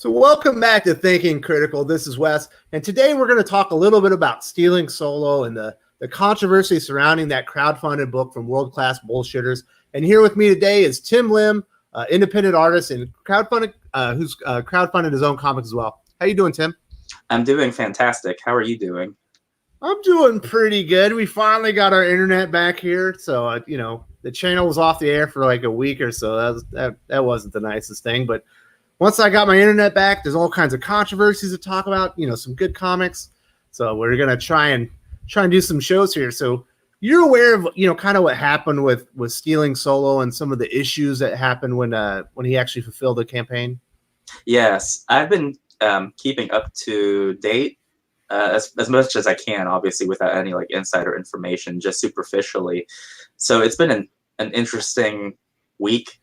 So welcome back to Thinking Critical. This is Wes, and today we're going to talk a little bit about stealing solo and the controversy surrounding that crowdfunded book from World Class Bullshitters. And here with me today is Tim Lim, independent artist and crowdfunded, who's crowdfunded his own comics as well. How you doing, Tim? I'm doing fantastic. How are you doing? I'm doing pretty good. We finally got our internet back here, so the channel was off the air for like a week or so. That wasn't the nicest thing, but once I got my internet back, there's all kinds of controversies to talk about, some good comics. So we're going to try and do some shows here. So you're aware of, kind of what happened with stealing solo and some of the issues that happened when he actually fulfilled the campaign? Yes, I've been keeping up to date as much as I can, obviously without any like insider information, just superficially. So it's been an interesting week.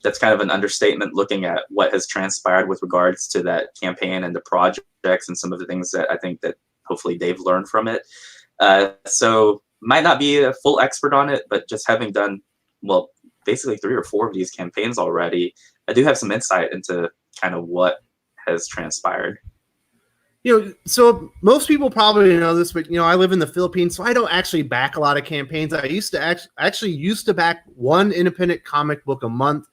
That's kind of an understatement looking at what has transpired with regards to that campaign and the projects and some of the things that I think that hopefully Dave learned from it. So might not be a full expert on it, but just having done, well, basically 3 or 4 of these campaigns already, I do have some insight into kind of what has transpired. So most people probably know this, but I live in the Philippines, so I don't actually back a lot of campaigns. I used to back one independent comic book a month,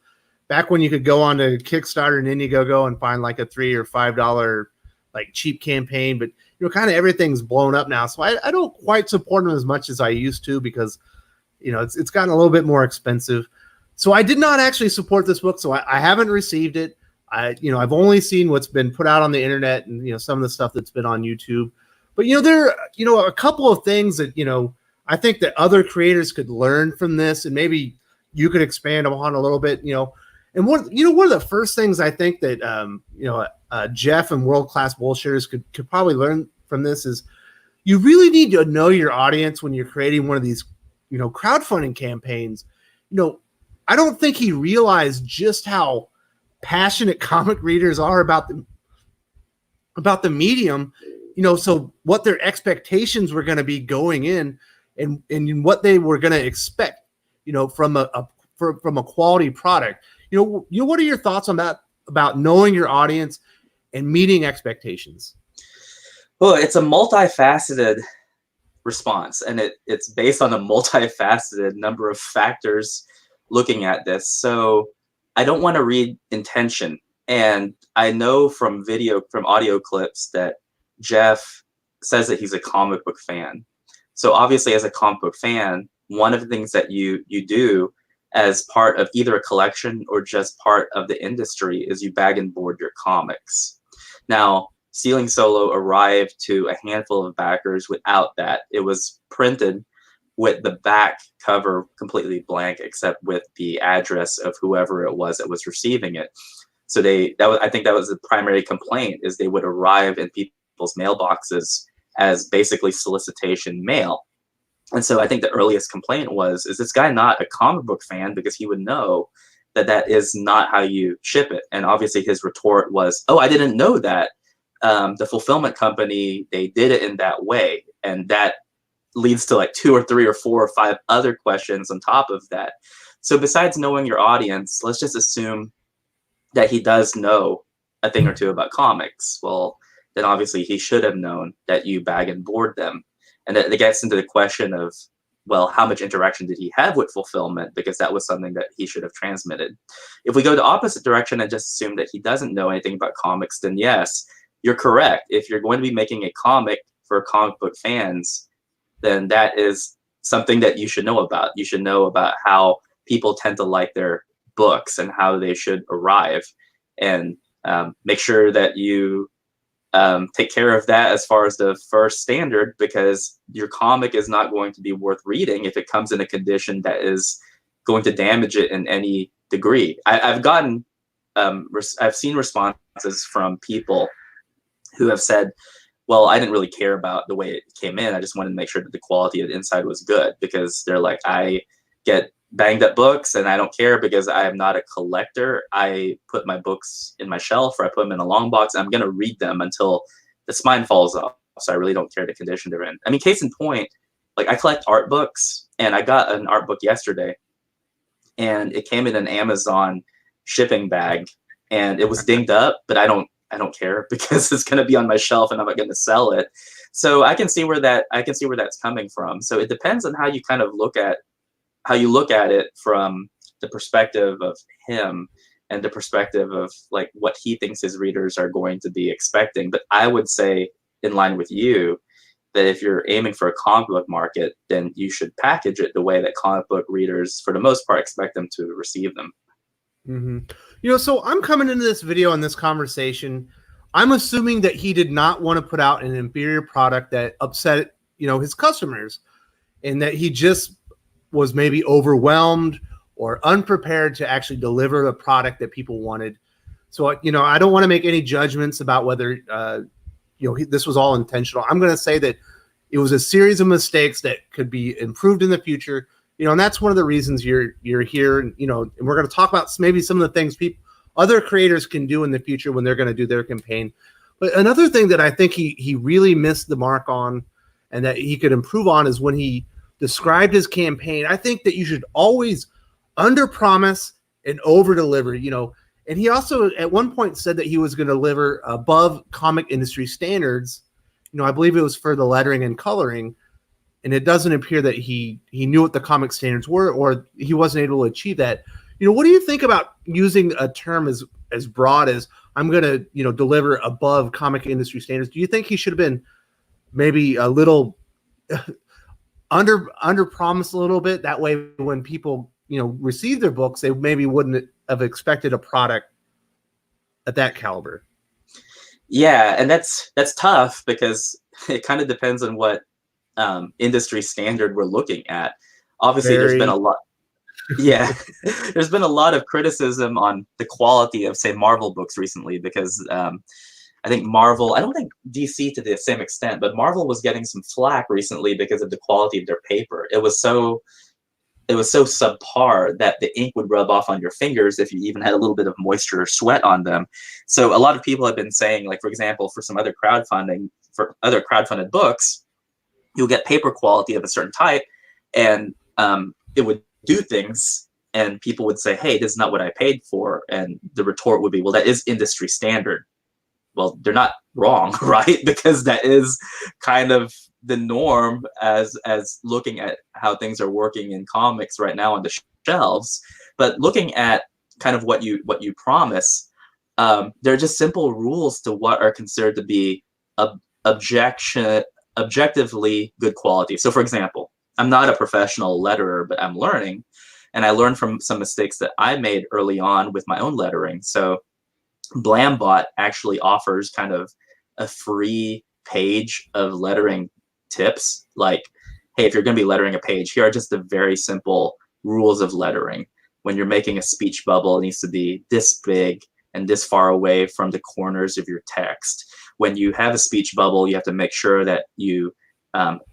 back when you could go on to Kickstarter and Indiegogo and find like a $3 or $5 like cheap campaign. But kind of everything's blown up now, so I don't quite support them as much as I used to because it's gotten a little bit more expensive. So I did not actually support this book, so I haven't received it. I've only seen what's been put out on the internet and, some of the stuff that's been on YouTube, but, there are, a couple of things that, I think that other creators could learn from this, and maybe you could expand upon a little bit, and one of the first things I think that, Jeff and World Class Bullshitters could probably learn from this is you really need to know your audience when you're creating one of these, crowdfunding campaigns. I don't think he realized just how passionate comic readers are about the medium, so what their expectations were going to be going in and what they were going to expect, from a quality product. What are your thoughts on that, about knowing your audience and meeting expectations? Well, it's a multifaceted response, and it's based on a multifaceted number of factors looking at this. So I don't want to read intention. And I know from audio clips that Jeff says that he's a comic book fan. So obviously as a comic book fan, one of the things that you do as part of either a collection or just part of the industry is you bag and board your comics. Now, Stealing Solo arrived to a handful of backers without that. It was printed with the back cover completely blank, except with the address of whoever it was that was receiving it. So I think that was the primary complaint, is they would arrive in people's mailboxes as basically solicitation mail. And so I think the earliest complaint was, is this guy not a comic book fan? Because he would know that is not how you ship it. And obviously his retort was, oh, I didn't know that. The fulfillment company, they did it in that way. And that leads to like 2 or 3 or 4 or 5 other questions on top of that. So besides knowing your audience, let's just assume that he does know a thing or two about comics. Well, then obviously he should have known that you bag and board them. And that gets into the question of, well, how much interaction did he have with fulfillment? Because that was something that he should have transmitted. If we go the opposite direction and just assume that he doesn't know anything about comics, then yes, you're correct. If you're going to be making a comic for comic book fans, then that is something that you should know about. You should know about how people tend to like their books and how they should arrive, and make sure that you take care of that as far as the first standard, because your comic is not going to be worth reading if it comes in a condition that is going to damage it in any degree. I've seen responses from people who have said, well, I didn't really care about the way it came in. I just wanted to make sure that the quality of the inside was good, because they're like, I get banged up books and I don't care because I am not a collector. I put my books in my shelf, or I put them in a long box, and I'm going to read them until the spine falls off. So I really don't care the condition they're in. I mean, case in point, like I collect art books, and I got an art book yesterday, and it came in an Amazon shipping bag, and it was dinged up, but I don't I don't care because it's going to be on my shelf and I'm not going to sell it. So I can see where that's coming from. So it depends on how you kind of look at it from the perspective of him and the perspective of like what he thinks his readers are going to be expecting. But I would say, in line with you, that if you're aiming for a comic book market, then you should package it the way that comic book readers, for the most part, expect them to receive them. Mm-hmm. So I'm coming into this video and this conversation, I'm assuming that he did not want to put out an inferior product that upset, his customers, and that he just was maybe overwhelmed or unprepared to actually deliver the product that people wanted. So, I don't want to make any judgments about whether, this was all intentional. I'm going to say that it was a series of mistakes that could be improved in the future. And that's one of the reasons you're here. And, and we're going to talk about maybe some of the things other creators can do in the future when they're going to do their campaign. But another thing that I think he really missed the mark on and that he could improve on is when he described his campaign. I think that you should always under promise and over deliver, and he also at one point said that he was going to deliver above comic industry standards. I believe it was for the lettering and coloring. And it doesn't appear that he knew what the comic standards were, or he wasn't able to achieve that. What do you think about using a term as broad as I'm going to, deliver above comic industry standards? Do you think he should have been maybe a little under promise a little bit? That way, when people, receive their books, they maybe wouldn't have expected a product at that caliber. Yeah, and that's tough because it kind of depends on what industry standard we're looking at. Obviously, there's been a lot. Yeah, there's been a lot of criticism on the quality of, say, Marvel books recently because I think Marvel, I don't think DC to the same extent, but Marvel was getting some flack recently because of the quality of their paper. It was so subpar that the ink would rub off on your fingers if you even had a little bit of moisture or sweat on them. So a lot of people have been saying, like, for example, for some other crowdfunded books, you'll get paper quality of a certain type, and it would do things, and people would say, hey, this is not what I paid for. And the retort would be, well, that is industry standard. Well, they're not wrong, right? Because that is kind of the norm as looking at how things are working in comics right now on the shelves. But looking at kind of what you promise, there are just simple rules to what are considered to be objectively good quality. So, for example, I'm not a professional letterer, but I'm learning, and I learned from some mistakes that I made early on with my own lettering. So Blambot actually offers kind of a free page of lettering tips. Like, hey, if you're going to be lettering a page, here are just the very simple rules of lettering. When you're making a speech bubble, it needs to be this big and this far away from the corners of your text. When you have a speech bubble, you have to make sure that you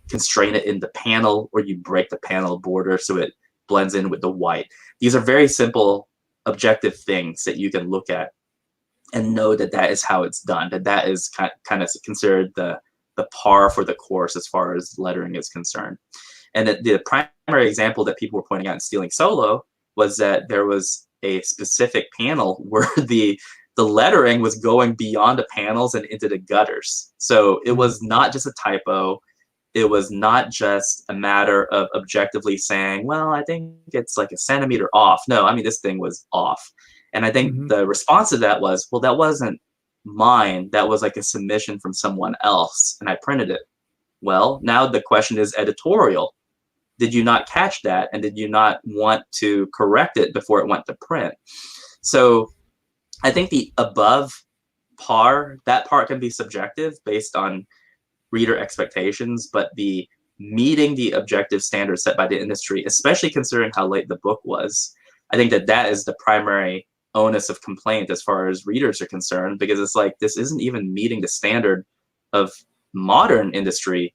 constrain it in the panel, or you break the panel border so it blends in with the white. These are very simple, objective things that you can look at and know that that is how it's done, that is kind of considered the par for the course as far as lettering is concerned. And the primary example that people were pointing out in Stealing Solo was that there was a specific panel where the lettering was going beyond the panels and into the gutters. So it was not just a typo. It was not just a matter of objectively saying, well, I think it's like a centimeter off. No, I mean, this thing was off. And I think the response to that was, well, that wasn't mine. That was like a submission from someone else, and I printed it. Well, now the question is editorial. Did you not catch that? And did you not want to correct it before it went to print? So I think the above par, that part can be subjective based on reader expectations, but the meeting the objective standards set by the industry, especially considering how late the book was, I think that is the primary onus of complaint as far as readers are concerned, because it's like, this isn't even meeting the standard of modern industry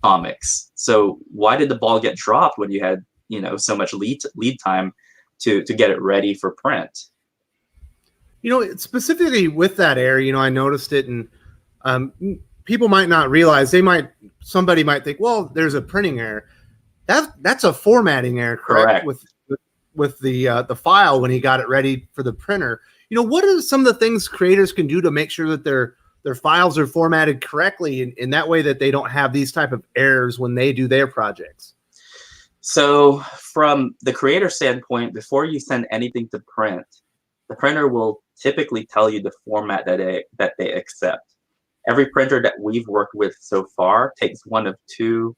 comics. So why did the ball get dropped when you had, so much lead time to get it ready for print? Specifically with that error, I noticed it, and people might not realize, somebody might think, well, there's a printing error. That's a formatting error, correct? With the file when he got it ready for the printer. what are some of the things creators can do to make sure that their files are formatted correctly in that way that they don't have these type of errors when they do their projects? So from the creator standpoint, before you send anything to print, the printer will typically tell you the format that they accept. Every printer that we've worked with so far takes one of two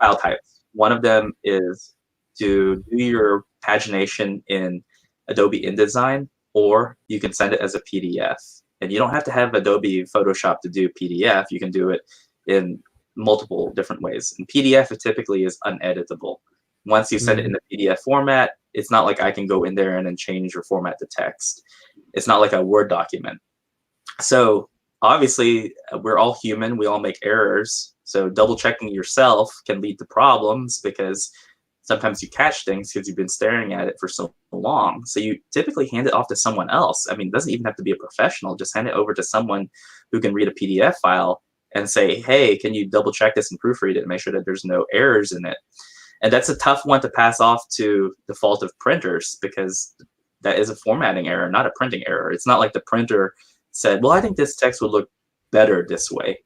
file types. One of them is to do your pagination in Adobe InDesign, or you can send it as a PDF. And you don't have to have Adobe Photoshop to do PDF. You can do it in multiple different ways. And PDF, it typically is uneditable. Once you send it in the PDF format, it's not like I can go in there and then change or format the text. It's not like a Word document. So obviously, we're all human. We all make errors. So double checking yourself can lead to problems because sometimes you catch things because you've been staring at it for so long. So you typically hand it off to someone else. I mean, it doesn't even have to be a professional. Just hand it over to someone who can read a PDF file and say, hey, can you double check this and proofread it and make sure that there's no errors in it? And that's a tough one to pass off to the fault of printers, because that is a formatting error, not a printing error. It's not like the printer said, well, I think this text would look better this way,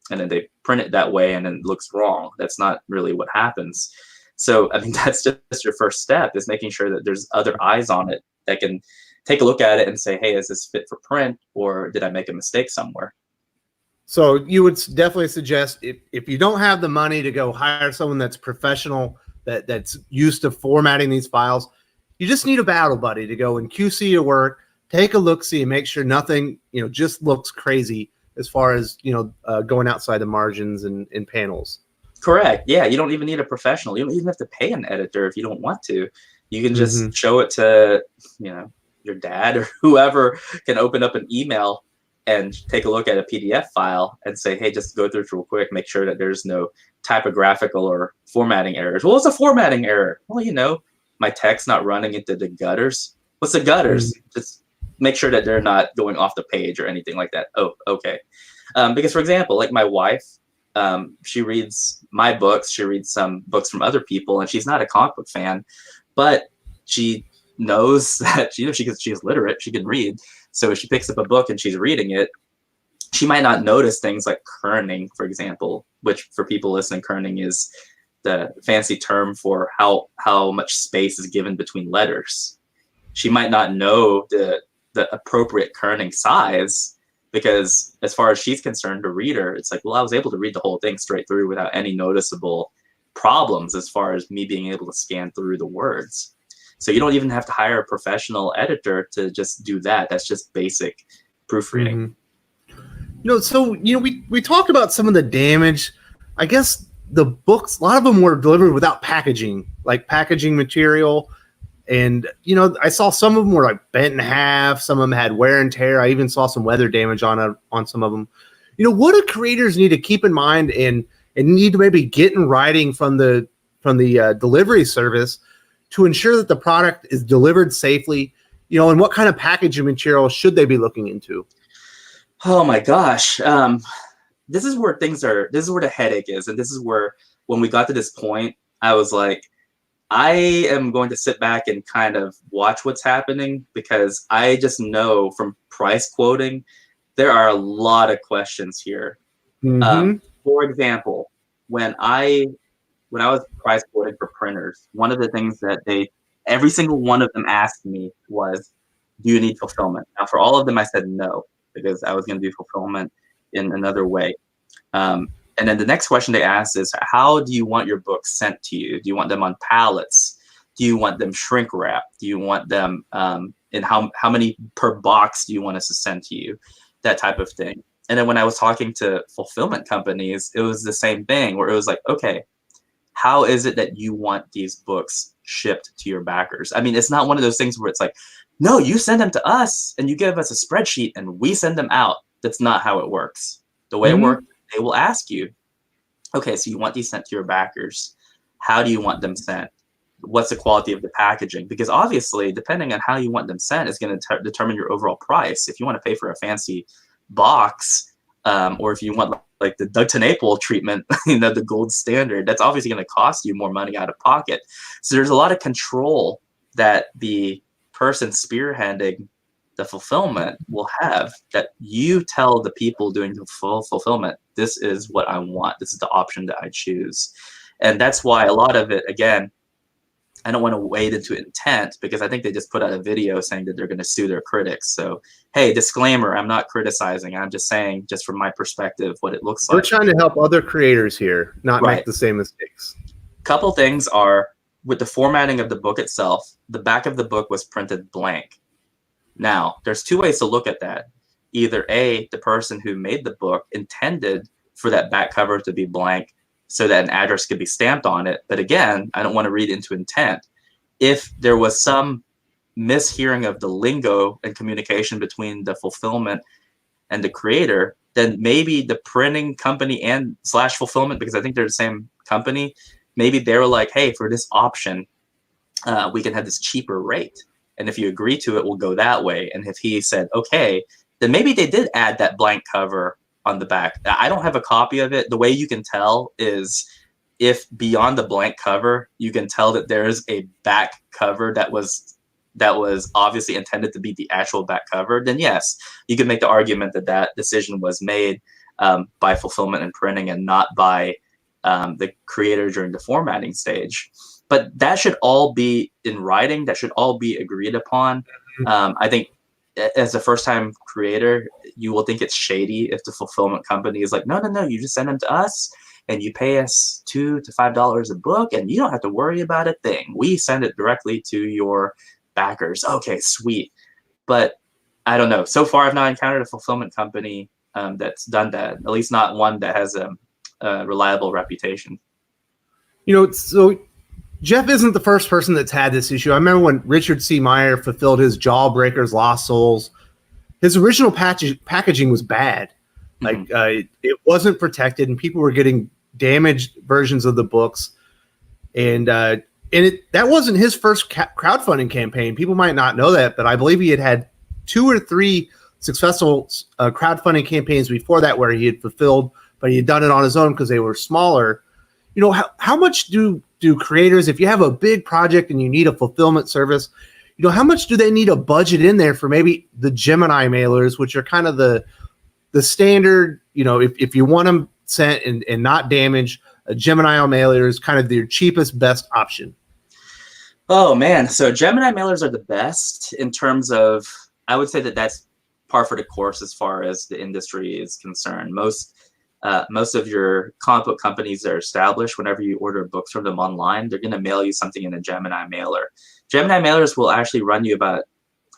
and then they print it that way and then it looks wrong. That's not really what happens. So, I mean, that's just your first step, is making sure that there's other eyes on it that can take a look at it and say, hey, is this fit for print, or did I make a mistake somewhere? So you would definitely suggest, if you don't have the money to go hire someone that's professional, that's used to formatting these files, you just need a battle buddy to go and QC your work, take a look-see, and make sure nothing, just looks crazy as far as, going outside the margins and panels. Correct. Yeah, you don't even need a professional. You don't even have to pay an editor if you don't want to. You can just show it to, your dad or whoever can open up an email and take a look at a PDF file and say, hey, just go through it real quick, make sure that there's no typographical or formatting errors. Well, what's a formatting error? Well, my text not running into the gutters. What's the gutters? Just make sure that they're not going off the page or anything like that. Oh, okay. Because, for example, like my wife, she reads my books. She reads some books from other people, and she's not a comic book fan, but she knows that she's literate. She can read. So if she picks up a book and she's reading it, she might not notice things like kerning, for example, which for people listening, kerning is the fancy term for how much space is given between letters. She might not know the appropriate kerning size, because as far as she's concerned, the reader, it's like, well, I was able to read the whole thing straight through without any noticeable problems as far as me being able to scan through the words. So you don't even have to hire a professional editor to just do that. That's just basic proofreading. We talked about some of the damage. I guess the books, a lot of them were delivered without packaging, like packaging material. And, I saw some of them were like bent in half. Some of them had wear and tear. I even saw some weather damage on some of them. What do creators need to keep in mind and need to maybe get in writing from the delivery service to ensure that the product is delivered safely, and what kind of packaging material should they be looking into? Oh my gosh. This is where the headache is. And this is where, when we got to this point, I was like, I am going to sit back and kind of watch what's happening, because I just know from price quoting, there are a lot of questions here. For example, when I was price quoting for printers, one of the things that every single one of them asked me was, do you need fulfillment? Now, for all of them, I said no, because I was going to do fulfillment in another way. And then the next question they asked is, how do you want your books sent to you? Do you want them on pallets? Do you want them shrink wrapped? Do you want them in how many per box do you want us to send to you? That type of thing. And then when I was talking to fulfillment companies, it was the same thing, where it was like, okay, how is it that you want these books shipped to your backers? I mean, it's not one of those things where it's like, no, you send them to us and you give us a spreadsheet and we send them out. That's not how it works. The way it works, they will ask you, okay, so you want these sent to your backers. How do you want them sent? What's the quality of the packaging? Because obviously, depending on how you want them sent is going to determine your overall price. If you want to pay for a fancy box, or if you want like the Doug TenNapel treatment, the gold standard, that's obviously going to cost you more money out of pocket. So there's a lot of control that the person spearheading the fulfillment will have, that you tell the people doing the fulfillment, this is what I want. This is the option that I choose. And that's why a lot of it, again, I don't want to wade into intent, because I think they just put out a video saying that they're going to sue their critics. So, hey, disclaimer, I'm not criticizing. I'm just saying, just from my perspective, what it looks like. We're trying to help other creators here not Right. make the same mistakes. Couple things are, with the formatting of the book itself, the back of the book was printed blank. Now, there's two ways to look at that. Either A, the person who made the book intended for that back cover to be blank so that an address could be stamped on it. But again, I don't want to read into intent. If there was some mishearing of the lingo and communication between the fulfillment and the creator, then maybe the printing company and / fulfillment, because I think they're the same company, maybe they were like, hey, for this option, we can have this cheaper rate. And if you agree to it, we'll go that way. And if he said, okay, then maybe they did add that blank cover on the back. I don't have a copy of it. The way you can tell is if beyond the blank cover, you can tell that there's a back cover that was obviously intended to be the actual back cover, then yes, you can make the argument that that decision was made by fulfillment and printing and not by the creator during the formatting stage. But that should all be in writing. That should all be agreed upon. I think as a first-time creator, you will think it's shady if the fulfillment company is like, no, you just send them to us and you pay us $2 to $5 a book and you don't have to worry about a thing. We send it directly to your backers. Okay, sweet. But I don't know. So far, I've not encountered a fulfillment company that's done that, at least not one that has a reliable reputation. So Jeff isn't the first person that's had this issue. I remember when Richard C. Meyer fulfilled his Jawbreakers, Lost Souls, his original packaging was bad. Like it wasn't protected, and people were getting damaged versions of the books. And that wasn't his first crowdfunding campaign. People might not know that, but I believe he had 2 or 3 successful crowdfunding campaigns before that where he had fulfilled, but he had done it on his own because they were smaller. How much do creators, if you have a big project and you need a fulfillment service, how much do they need a budget in there for maybe the Gemini mailers, which are kind of the standard, if you want them sent and not damaged, a Gemini mailer is kind of their cheapest, best option. Oh man. So Gemini mailers are the best in terms of, I would say that that's par for the course as far as the industry is concerned. Most of your comic book companies that are established, whenever you order books from them online, they're going to mail you something in a Gemini mailer. Gemini mailers will actually run you about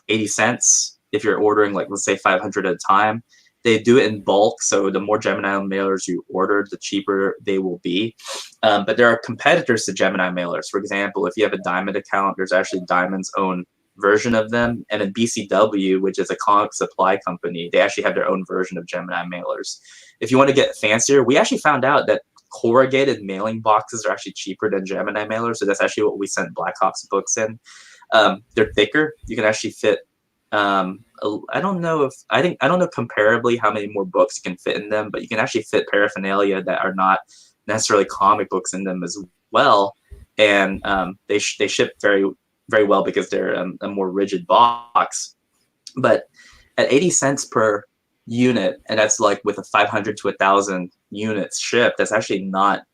80 cents if you're ordering, like, let's say 500 at a time. They do it in bulk, so the more Gemini mailers you order, the cheaper they will be. But there are competitors to Gemini mailers. For example, if you have a Diamond account, there's actually Diamond's own version of them, and in BCW, which is a comic supply company, they actually have their own version of Gemini mailers. If you want to get fancier, we actually found out that corrugated mailing boxes are actually cheaper than Gemini mailers, so that's actually what we sent Black Ops books in. They're thicker. You can actually fit I don't know comparably how many more books you can fit in them, but you can actually fit paraphernalia that are not necessarily comic books in them as well, and they ship very, very well because they're a more rigid box. But at 80 cents per unit, and that's like with a 500 to 1,000 units shipped, it's actually not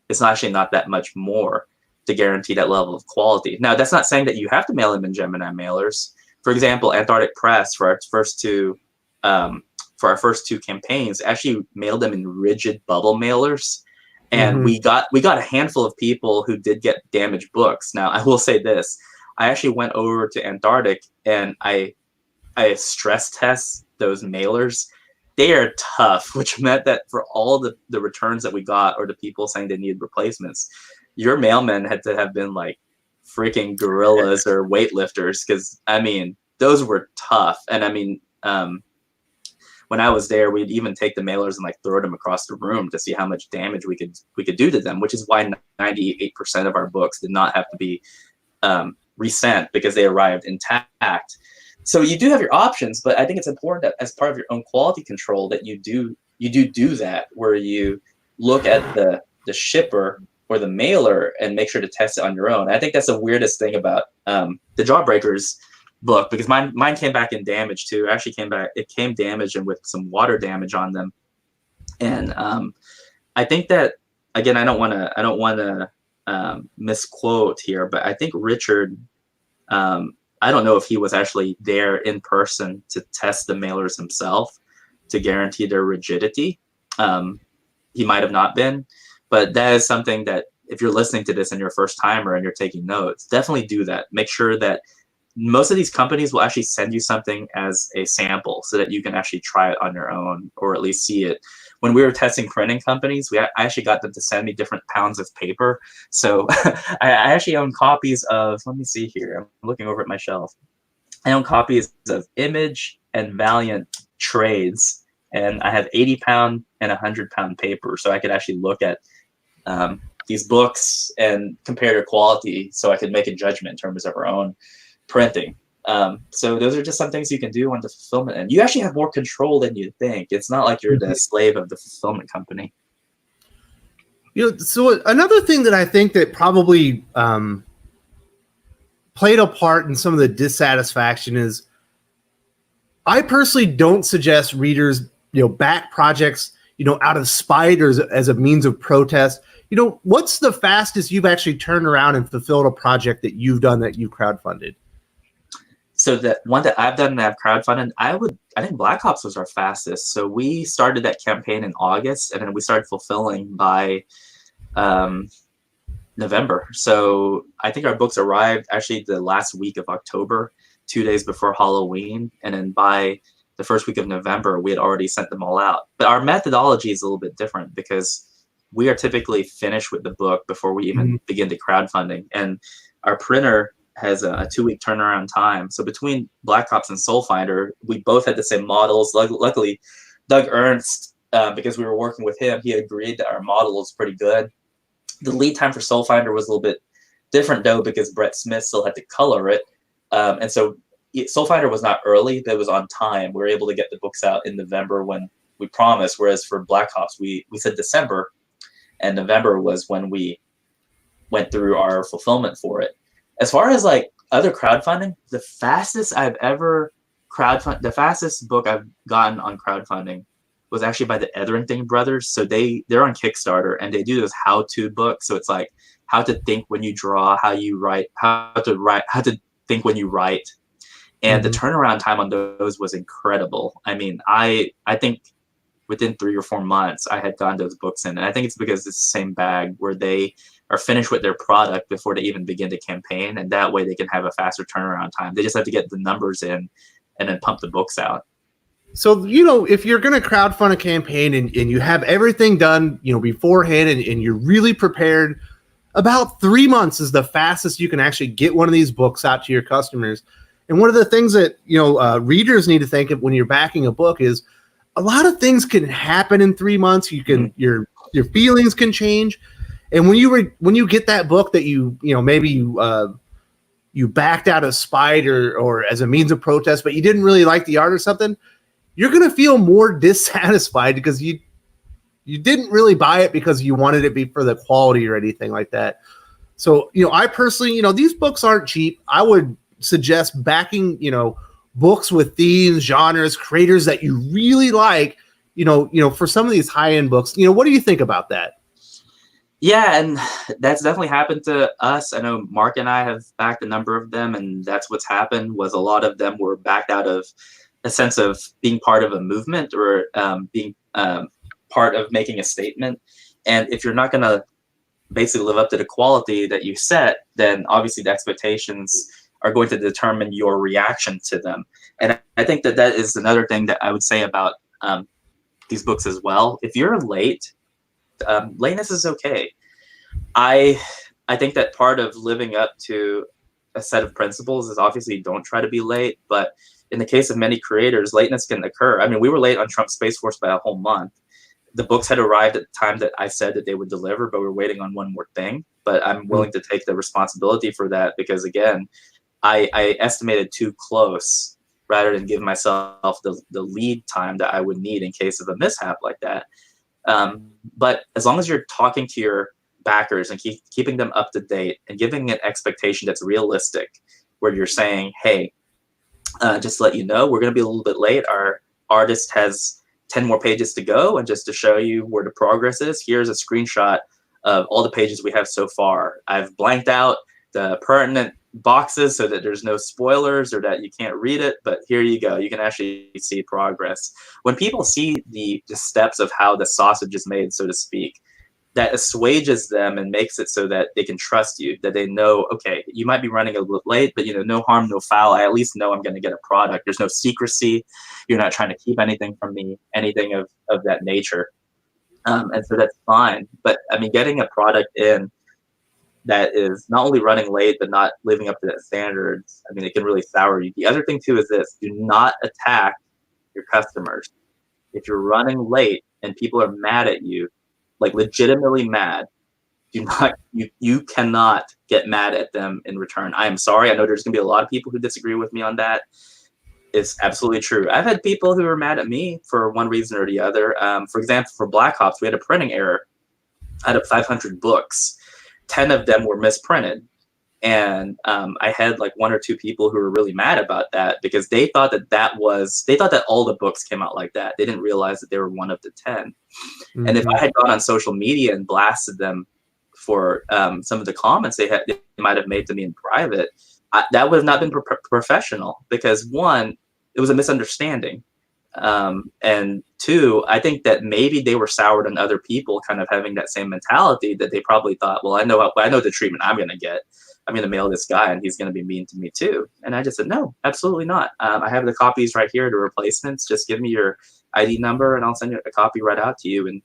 that much more to guarantee that level of quality. Now, that's not saying that you have to mail them in Gemini mailers. For example, Antarctic Press, for our first two campaigns, actually mailed them in rigid bubble mailers, and we got a handful of people who did get damaged books. Now, I will say this: I actually went over to Antarctic and I stress test those mailers. They are tough, which meant that for all the returns that we got, or the people saying they needed replacements, your mailmen had to have been like freaking gorillas or weightlifters, because I mean those were tough. And I mean when I was there, we'd even take the mailers and like throw them across the room to see how much damage we could do to them, which is why 98% of our books did not have to be resent, because they arrived intact. So you do have your options, but I think it's important that as part of your own quality control that you do that, where you look at the shipper or the mailer and make sure to test it on your own. I think that's the weirdest thing about the Jawbreakers book, because mine came back in damage too. It came damaged and with some water damage on them. And I think that, again, I don't want to misquote here, but I think Richard, I don't know if he was actually there in person to test the mailers himself to guarantee their rigidity. He might have not been, but that is something that if you're listening to this and you're a first timer and you're taking notes, definitely do that. Make sure that most of these companies will actually send you something as a sample so that you can actually try it on your own, or at least see it. When we were testing printing companies, I actually got them to send me different pounds of paper. So I actually own copies of, let me see here, I'm looking over at my shelf. I own copies of Image and Valiant trades, and I have 80-pound and 100-pound paper, so I could actually look at these books and compare their quality, so I could make a judgment in terms of our own printing. So those are just some things you can do on the fulfillment end. You actually have more control than you think. It's not like you're the slave of the fulfillment company. So another thing that I think that probably played a part in some of the dissatisfaction is, I personally don't suggest readers, back projects, out of spite or as a means of protest. What's the fastest you've actually turned around and fulfilled a project that you've done that you crowdfunded? So that one that I've done that I've crowdfunded, I think Black Ops was our fastest. So we started that campaign in August, and then we started fulfilling by November. So I think our books arrived actually the last week of October, 2 days before Halloween, and then by the first week of November, we had already sent them all out. But our methodology is a little bit different because we are typically finished with the book before we even begin to crowdfunding. And our printer has a 2-week turnaround time. So between Black Ops and Soul Finder, we both had the same models. Luckily, Doug Ernst, because we were working with him, he agreed that our model was pretty good. The lead time for Soul Finder was a little bit different, though, because Brett Smith still had to color it. And so Soul Finder was not early, but it was on time. We were able to get the books out in November when we promised, whereas for Black Ops, we said December, and November was when we went through our fulfillment for it. As far as like other crowdfunding, the fastest book I've gotten on crowdfunding was actually by the Etherington brothers. So they're on Kickstarter, and they do this how-to book. So it's like how to think when you draw, how to think when you write. And the turnaround time on those was incredible. I mean, I think within 3 or 4 months, I had gotten those books in. And I think it's because it's the same bag where they are finished with their product before they even begin to campaign. And that way they can have a faster turnaround time. They just have to get the numbers in and then pump the books out. So, if you're going to crowdfund a campaign and you have everything done, beforehand and you're really prepared, about 3 months is the fastest you can actually get one of these books out to your customers. And one of the things that, readers need to think of when you're backing a book is a lot of things can happen in 3 months. You can, your feelings can change. And when you get that book that maybe you backed out of spite or as a means of protest, but you didn't really like the art or something, you're going to feel more dissatisfied because you didn't really buy it because you wanted it to be for the quality or anything like that. So, I personally, these books aren't cheap. I would suggest backing, books with themes, genres, creators that you really like, for some of these high-end books. What do you think about that? Yeah, and that's definitely happened to us. I know Mark and I have backed a number of them, and that's what's happened was a lot of them were backed out of a sense of being part of a movement or being part of making a statement. And if you're not going to basically live up to the quality that you set, then obviously the expectations are going to determine your reaction to them. And I think that is another thing that I would say about these books as well. If you're late, lateness is okay. I think that part of living up to a set of principles is obviously don't try to be late. But in the case of many creators, lateness can occur. I mean, we were late on Trump Space Force by a whole month. The books had arrived at the time that I said that they would deliver, but we're waiting on one more thing. But I'm willing to take the responsibility for that because, again, I estimated too close rather than give myself the lead time that I would need in case of a mishap like that. But as long as you're talking to your backers and keeping them up to date and giving an expectation that's realistic, where you're saying, hey, Just to let you know, we're going to be a little bit late. Our artist has 10 more pages to go, and just to show you where the progress is, here's a screenshot of all the pages we have so far. I've blanked out the pertinent boxes so that there's no spoilers or that you can't read it, but here you go. You can actually see progress. When people see the steps of how the sausage is made, so to speak, that assuages them and makes it so that they can trust you, that they know, okay, you might be running a little late, but no harm, no foul. I at least know I'm going to get a product. There's no secrecy. You're not trying to keep anything from me, anything of that nature. And so that's fine. But I mean, getting a product in that is not only running late, but not living up to that standards, I mean, it can really sour you. The other thing too is this: do not attack your customers. If you're running late and people are mad at you, like legitimately mad, you cannot get mad at them in return. I am sorry. I know there's gonna be a lot of people who disagree with me on that. It's absolutely true. I've had people who are mad at me for one reason or the other. For example, for Black Ops, we had a printing error out of 500 books. 10 of them were misprinted. And I had like 1 or 2 people who were really mad about that because they thought that all the books came out like that. They didn't realize that they were 1 of the 10. Mm-hmm. And if I had gone on social media and blasted them for some of the comments they might have made to me in private, that would have not been professional because 1, it was a misunderstanding. And 2, I think that maybe they were soured on other people kind of having that same mentality that they probably thought, well, I know the treatment I'm going to get. I'm going to mail this guy and he's going to be mean to me too. And I just said, no, absolutely not. I have the copies right here, the replacements. Just give me your ID number and I'll send you a copy right out to you in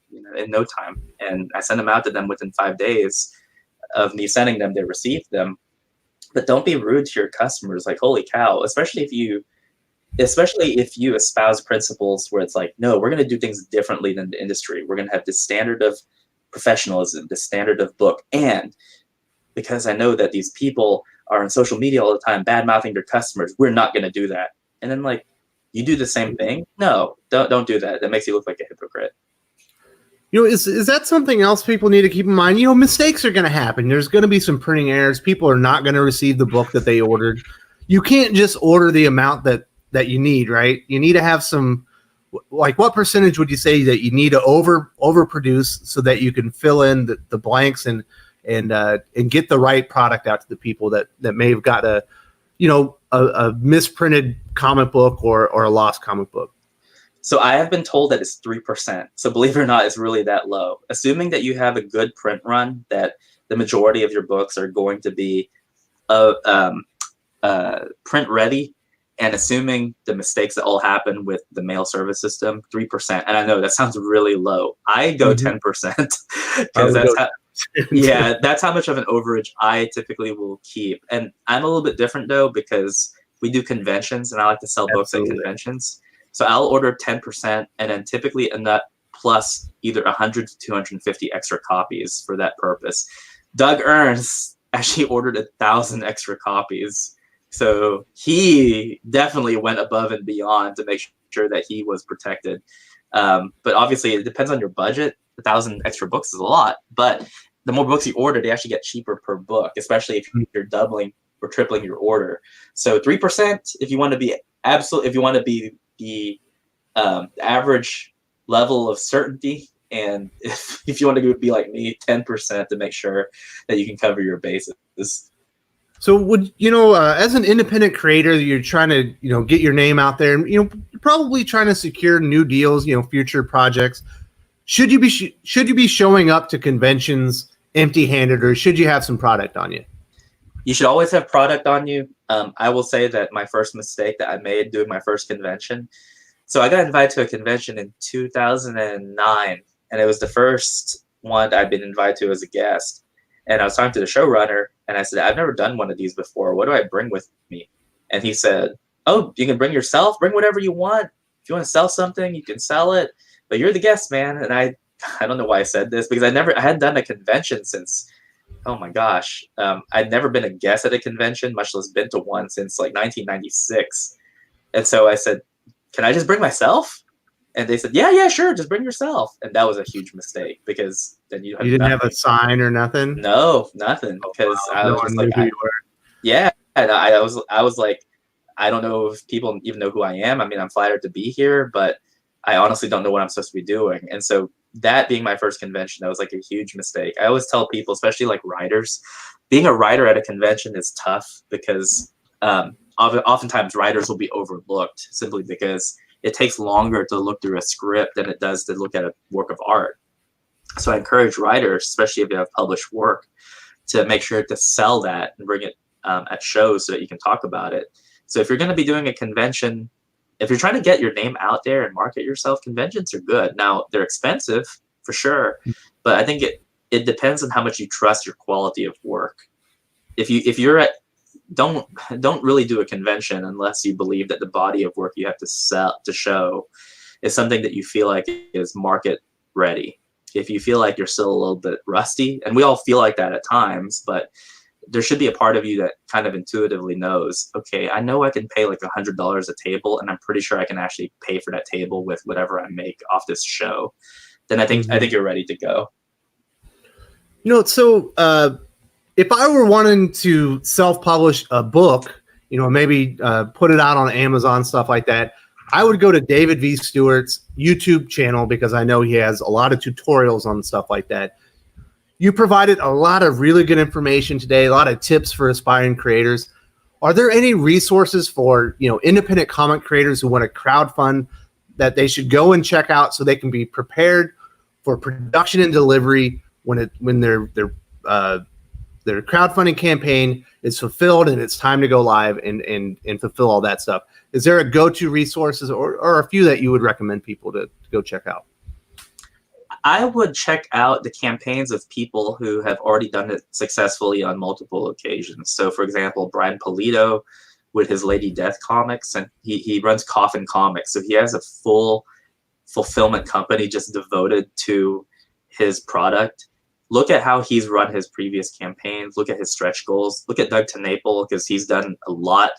no time. And I sent them out to them within 5 days of me sending them. They received them. But don't be rude to your customers. Like, holy cow, especially if you espouse principles where it's like, no, we're going to do things differently than the industry. We're going to have this standard of professionalism, this standard of book. And because I know that these people are on social media all the time, bad-mouthing their customers, we're not going to do that. And then like, you do the same thing? No, don't do that. That makes you look like a hypocrite. Is that something else people need to keep in mind? Mistakes are going to happen. There's going to be some printing errors. People are not going to receive the book that they ordered. You can't just order the amount that you need, right? You need to have some, like, what percentage would you say that you need to overproduce so that you can fill in the blanks and get the right product out to the people that may have got a misprinted comic book or a lost comic book? So I have been told that it's 3%. So believe it or not, it's really that low. Assuming that you have a good print run, that the majority of your books are going to be print ready, and assuming the mistakes that all happen with the mail service system, 3%. And I know that sounds really low. I go 10% because that's how much of an overage I typically will keep. And I'm a little bit different though, because we do conventions and I like to sell books at conventions. So I'll order 10% and then typically end up plus either 100 to 250 extra copies for that purpose. Doug Ernst actually ordered 1,000 extra copies. So he definitely went above and beyond to make sure that he was protected. But obviously it depends on your budget. 1,000 extra books is a lot, but the more books you order, they actually get cheaper per book, especially if you're doubling or tripling your order. So 3%, if you want to be the average level of certainty, and if you want to be like me, 10% to make sure that you can cover your bases. So would as an independent creator, you're trying to get your name out there, and you're probably trying to secure new deals, future projects. Should you be showing up to conventions empty-handed, or should you have some product on you? You should always have product on you. I will say that my first mistake that I made doing my first convention. So I got invited to a convention in 2009, and it was the first one I'd been invited to as a guest. And I was talking to the showrunner, and I said, I've never done one of these before. What do I bring with me? And he said, oh, you can bring yourself. Bring whatever you want. If you want to sell something, you can sell it. But you're the guest, man. And I don't know why I said this, because I hadn't done a convention since, oh my gosh. I'd never been a guest at a convention, much less been to one since like 1996. And so I said, can I just bring myself? And they said, yeah, sure, just bring yourself. And that was a huge mistake, because then you didn't have a sign or nothing? No, nothing. Because I was just like, yeah. And I was like, I don't know if people even know who I am. I mean, I'm flattered to be here, but I honestly don't know what I'm supposed to be doing. And so that being my first convention, that was like a huge mistake. I always tell people, especially like writers, being a writer at a convention is tough because oftentimes writers will be overlooked simply because it takes longer to look through a script than it does to look at a work of art. So I encourage writers, especially if you have published work, to make sure to sell that and bring it at shows so that you can talk about it. So if you're going to be doing a convention, if you're trying to get your name out there and market yourself, conventions are good. Now, they're expensive for sure, but I think it depends on how much you trust your quality of work. If you're at, don't really do a convention unless you believe that the body of work you have to show is something that you feel like is market ready. If you feel like you're still a little bit rusty, and we all feel like that at times, but there should be a part of you that kind of intuitively knows, okay, I know I can pay like $100 a table, and I'm pretty sure I can actually pay for that table with whatever I make off this show. Then I think you're ready to go. So if I were wanting to self-publish a book, maybe put it out on Amazon, stuff like that, I would go to David V. Stewart's YouTube channel because I know he has a lot of tutorials on stuff like that. You provided a lot of really good information today, a lot of tips for aspiring creators. Are there any resources for, independent comic creators who want to crowdfund that they should go and check out so they can be prepared for production and delivery when their crowdfunding campaign is fulfilled and it's time to go live and fulfill all that stuff? Is there a go-to resources or a few that you would recommend people to go check out? I would check out the campaigns of people who have already done it successfully on multiple occasions. So, for example, Brian Polito with his Lady Death comics, and he runs Coffin Comics. So he has a full fulfillment company just devoted to his product. Look at how he's run his previous campaigns. Look at his stretch goals. Look at Doug TeNapel, because he's done a lot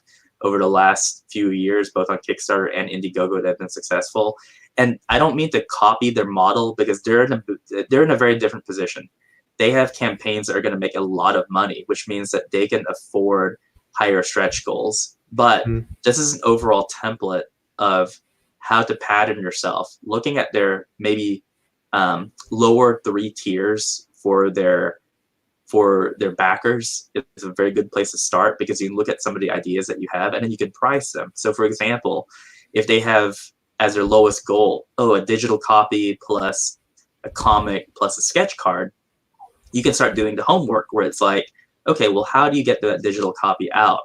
over the last few years, both on Kickstarter and Indiegogo, that have been successful. And I don't mean to copy their model, because they're in a very different position. They have campaigns that are going to make a lot of money, which means that they can afford higher stretch goals. But this is an overall template of how to pattern yourself. Looking at their maybe lower 3 tiers for their backers is a very good place to start, because you can look at some of the ideas that you have and then you can price them. So, for example, if they have as their lowest goal, a digital copy plus a comic plus a sketch card, you can start doing the homework where it's like, okay, well, how do you get that digital copy out?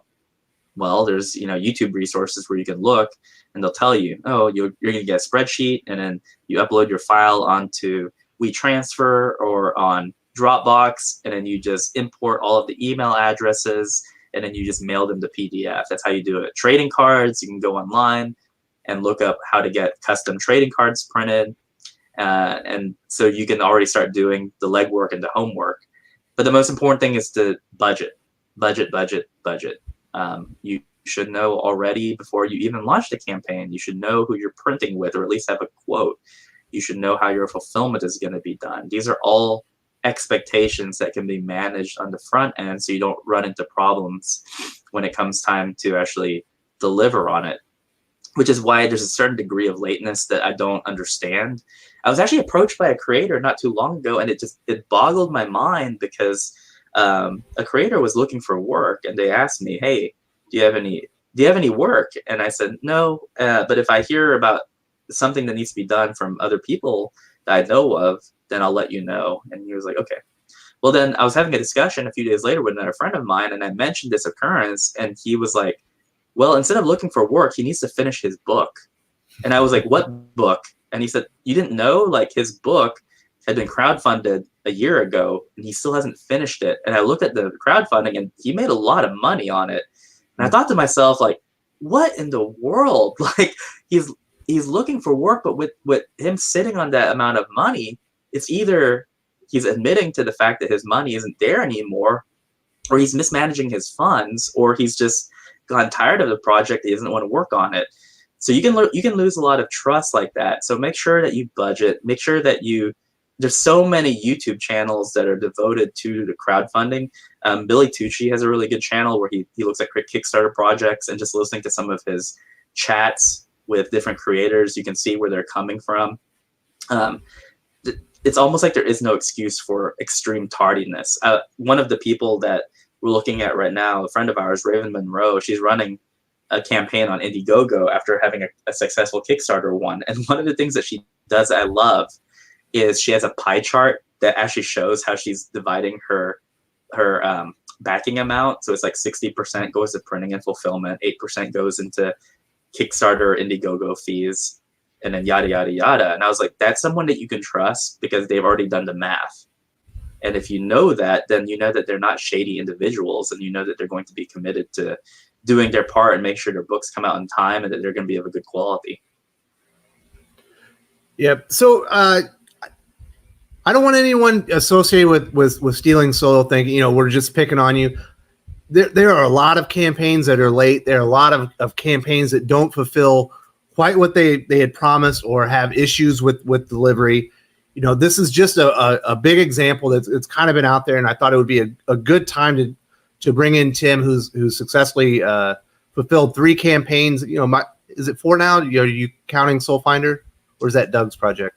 Well, there's YouTube resources where you can look and they'll tell you, you're going to get a spreadsheet, and then you upload your file onto WeTransfer or on Dropbox, and then you just import all of the email addresses, and then you just mail them the PDF. That's how you do it. Trading cards, you can go online and look up how to get custom trading cards printed. And so you can already start doing the legwork and the homework. But the most important thing is to budget. You should know already before you even launch the campaign. You should know who you're printing with, or at least have a quote. You should know how your fulfillment is going to be done. These are all expectations that can be managed on the front end, so you don't run into problems when it comes time to actually deliver on it, which is why there's a certain degree of lateness that I don't understand. I was actually approached by a creator not too long ago, and it boggled my mind, because a creator was looking for work, and they asked me, hey, do you have any work? And I said, no, but if I hear about something that needs to be done from other people that I know of, then I'll let you know. And he was like, okay. Well, then I was having a discussion a few days later with another friend of mine, and I mentioned this occurrence, and he was like, well, instead of looking for work, he needs to finish his book. And I was like, what book? And he said, you didn't know? Like, his book had been crowdfunded a year ago, and he still hasn't finished it. And I looked at the crowdfunding, and he made a lot of money on it. And I thought to myself, like, what in the world? Like, he's looking for work, but with him sitting on that amount of money, it's either he's admitting to the fact that his money isn't there anymore, or he's mismanaging his funds, or he's just gotten tired of the project. He doesn't want to work on it. So you can lose a lot of trust like that. So make sure that you budget. Make sure that you there's so many YouTube channels that are devoted to the crowdfunding. Billy Tucci has a really good channel where he looks at Kickstarter projects, and just listening to some of his chats with different creators, you can see where they're coming from. It's almost like there is no excuse for extreme tardiness. One of the people that we're looking at right now, a friend of ours, Raven Munroe, she's running a campaign on Indiegogo after having a successful Kickstarter one. And one of the things that she does that I love is she has a pie chart that actually shows how she's dividing her backing amount. So it's like 60% goes to printing and fulfillment, 8% goes into Kickstarter, Indiegogo fees, and then yada, yada, yada. And I was like, that's someone that you can trust because they've already done the math. And if you know that, then you know that they're not shady individuals, and you know that they're going to be committed to doing their part and make sure their books come out in time and that they're going to be of a good quality. Yep. So I don't want anyone associated with Stealing Solo thinking, we're just picking on you. There are a lot of campaigns that are late. There are a lot of campaigns that don't fulfill quite what they had promised or have issues with delivery. This is just a big example it's kind of been out there, and I thought it would be a good time to bring in Tim, who's successfully fulfilled 3 campaigns. Is it 4 now? Are you counting Soul Finder, or is that Doug's project?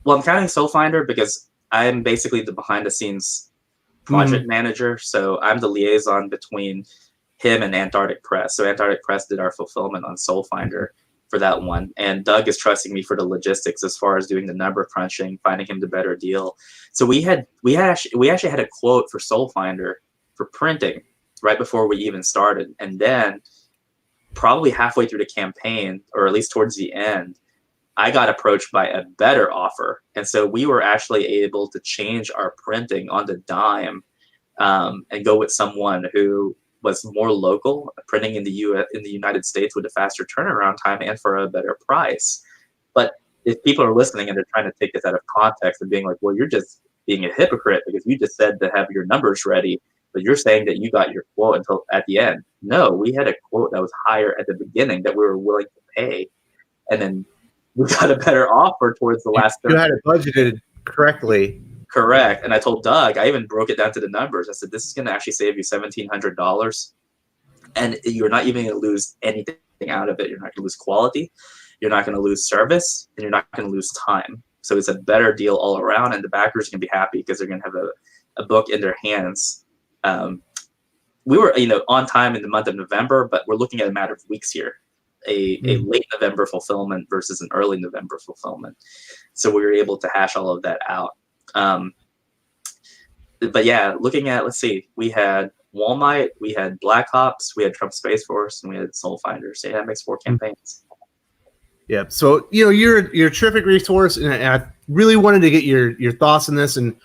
Well, I'm counting Soul Finder because I'm basically the behind-the-scenes project manager. So I'm the liaison between him and Antarctic Press. So Antarctic Press did our fulfillment on Soul Finder for that one, and Doug is trusting me for the logistics as far as doing the number crunching, finding him the better deal. So we actually had a quote for Soul Finder for printing right before we even started, and then probably halfway through the campaign, or at least towards the end, I got approached by a better offer, and so we were actually able to change our printing on the dime and go with someone who was more local, printing in the United States with a faster turnaround time and for a better price. But if people are listening and they're trying to take this out of context and being like, well, you're just being a hypocrite because you just said to have your numbers ready, but you're saying that you got your quote until at the end. No, we had a quote that was higher at the beginning that we were willing to pay, and then we got a better offer towards the last. You had it budgeted correctly. Correct. And I told Doug, I even broke it down to the numbers. I said, this is going to actually save you $1,700. And you're not even going to lose anything out of it. You're not going to lose quality. You're not going to lose service. And you're not going to lose time. So it's a better deal all around. And the backers can be happy because they're going to have a book in their hands. We were, on time in the month of November, but we're looking at a matter of weeks here. A late November fulfillment versus an early November fulfillment. So we were able to hash all of that out. But yeah, looking at, let's see, we had Walmart, we had Black Ops, we had Trump Space Force, and we had Soul Finder. So yeah, that makes 4 campaigns. Yeah. So, you're a terrific resource, and I really wanted to get your thoughts on this. And,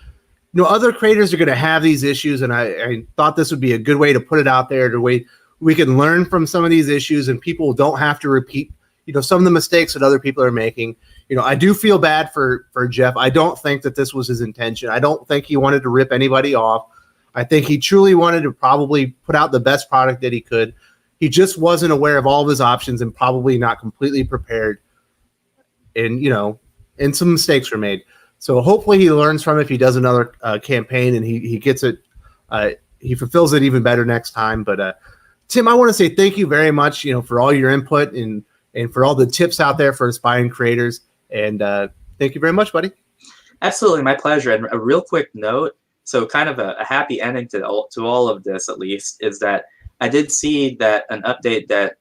other creators are going to have these issues, and I thought this would be a good way to put it out there, the way we can learn from some of these issues, and people don't have to repeat, some of the mistakes that other people are making. I do feel bad for Jeff. I don't think that this was his intention. I don't think he wanted to rip anybody off. I think he truly wanted to probably put out the best product that he could. He just wasn't aware of all of his options and probably not completely prepared. And, and some mistakes were made. So hopefully he learns from it if he does another campaign and he gets it. He fulfills it even better next time. But Tim, I want to say thank you very much, for all your input and for all the tips out there for aspiring creators. And thank you very much, buddy. Absolutely, my pleasure. And a real quick note, so kind of a happy ending to all of this, at least, is that I did see that an update that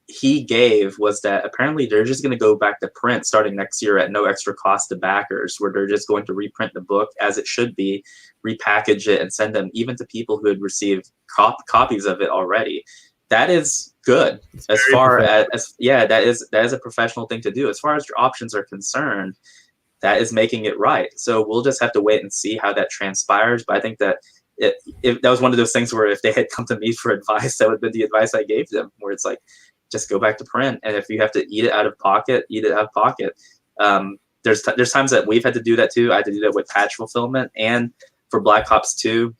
he gave was that apparently they're just going to go back to print starting next year at no extra cost to backers, where they're just going to reprint the book as it should be, repackage it, and send them even to people who had received copies of it already. That is good. As far as that is a professional thing to do. As far as your options are concerned, that is making it right. So we'll just have to wait and see how that transpires. But I think that if that was one of those things where if they had come to me for advice, that would have been the advice I gave them, where it's like, just go back to print. And if you have to eat it out of pocket, eat it out of pocket. There's times that we've had to do that too. I had to do that with patch fulfillment, and for Black Ops 2.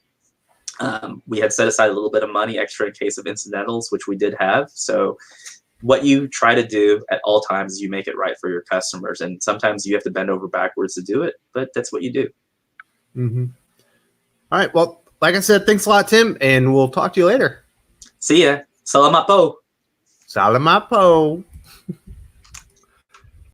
We had set aside a little bit of money extra in case of incidentals, which we did have. So what you try to do at all times, you make it right for your customers. And sometimes you have to bend over backwards to do it, but that's what you do. Mm-hmm. All right. Well, like I said, thanks a lot, Tim, and we'll talk to you later. See ya. Salamat po. Salamapo.